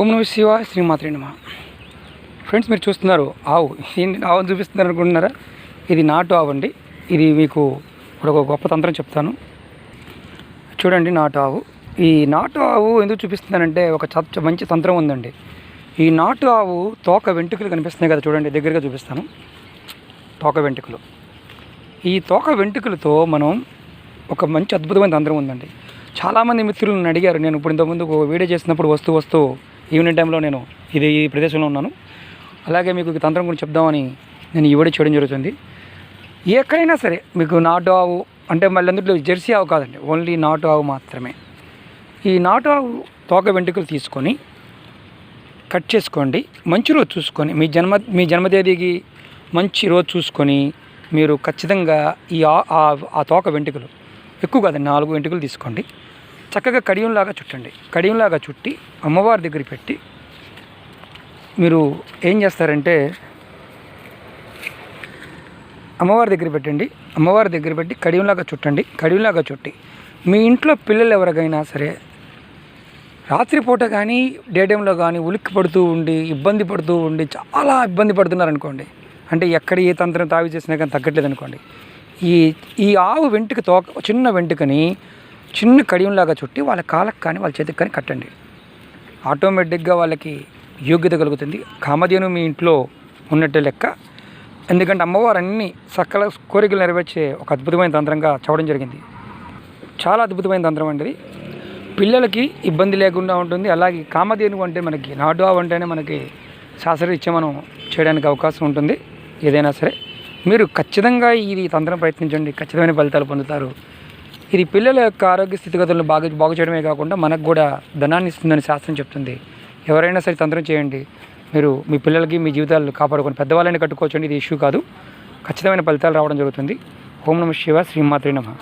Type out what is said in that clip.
ఓం నమః శివాయ శ్రీమాత్రే నమః. ఫ్రెండ్స్, మీరు చూస్తున్నారు ఆవు. ఆవును చూపిస్తున్నారు అనుకుంటున్నారా? ఇది నాటు ఆవు అండి. ఇది మీకు ఇప్పుడు ఒక గొప్ప తంత్రం చెప్తాను చూడండి. నాటు ఆవు. ఈ నాటు ఆవు ఎందుకు చూపిస్తున్నానంటే ఒక మంచి తంత్రం ఉందండి. ఈ నాటు ఆవు తోక వెంట్రుకలు కనిపిస్తున్నాయి కదా, చూడండి, దగ్గరగా చూపిస్తాను. తోక వెంట్రుకలు. ఈ తోక వెంట్రుకలతో మనం ఒక మంచి అద్భుతమైన తంత్రం ఉందండి. చాలామంది మిత్రులు నన్ను అడిగారు. నేను ఇప్పుడు ఇంతకుముందు ఒక వీడియో చేసినప్పుడు వస్తూ ఈవినింగ్ టైంలో నేను ఈ ప్రదేశంలో ఉన్నాను. అలాగే మీకు ఈ తంత్రం గురించి చెప్దామని నేను ఈ వీడియో చేయడం జరుగుతుంది. ఎక్కడైనా సరే మీకు నాటు ఆవు అంటే మళ్ళీ అందులో జెర్సీ ఆవు కాదండి, ఓన్లీ నాటు ఆవు మాత్రమే. ఈ నాటు ఆవు తోక వెంట్రుకలు తీసుకొని కట్ చేసుకోండి. మంచి రోజు చూసుకొని మీ జన్మతేదీకి మంచి రోజు చూసుకొని మీరు ఖచ్చితంగా ఆ తోక వెంట్రుకలు ఎక్కువ కాదండి, 4 వెంట్రుకలు తీసుకోండి. చక్కగా కడియంలాగా చుట్టండి. కడియంలాగా చుట్టి అమ్మవారి దగ్గర పెట్టి మీరు ఏం చేస్తారంటే అమ్మవారి దగ్గర పెట్టండి. అమ్మవారి దగ్గర పెట్టి కడియంలాగా చుట్టండి. కడియంలాగా చుట్టి మీ ఇంట్లో పిల్లలు ఎవరికైనా సరే రాత్రిపూట కానీ డే టైంలో కానీ ఉలిక్కి పడుతూ ఉండి ఇబ్బంది పడుతూ ఉండి చాలా ఇబ్బంది పడుతున్నారు అనుకోండి, అంటే ఎక్కడ ఏ తంత్రం తావి చేసినా కానీ తగ్గట్లేదు అనుకోండి, ఈ ఆవు వెంట్రుక తోక చిన్న వెంట్రుకని చిన్న కడియంలాగా చుట్టి వాళ్ళ కాళ్ళకి కానీ వాళ్ళ చేతికి కానీ కట్టండి. ఆటోమేటిక్గా వాళ్ళకి యోగ్యత కలుగుతుంది. కామధేను మీ ఇంట్లో ఉన్నట్టే లెక్క. ఎందుకంటే అమ్మవారు అన్ని సకల కోరికలు నెరవేర్చే ఒక అద్భుతమైన తంత్రంగా చెప్పడం జరిగింది. చాలా అద్భుతమైన తంత్రం అండి. పిల్లలకి ఇబ్బంది లేకుండా ఉంటుంది. అలాగే కామధేను అంటే మనకి నాటు ఆవు అంటేనే మనకి శాస్త్రరీత్యా మనం చేయడానికి అవకాశం ఉంటుంది. ఏదైనా సరే మీరు ఖచ్చితంగా ఇది తంత్రం ప్రయత్నించండి, ఖచ్చితమైన ఫలితాలు పొందుతారు. ఇది పిల్లల యొక్క ఆరోగ్య స్థితిగతులను బాగు చేయడమే కాకుండా మనకు కూడా ధనాన్ని ఇస్తుందని శాస్త్రం చెప్తుంది. ఎవరైనా సరే తంత్రం చేయండి. మీరు మీ పిల్లలకి మీ జీవితాలు కాపాడుకొని పెద్దవాళ్ళని కట్టుకోవచ్చండి. ఇది ఇష్యూ కాదు. ఖచ్చితమైన ఫలితాలు రావడం జరుగుతుంది. ఓం నమః శివాయ శ్రీమాత్రే నమః.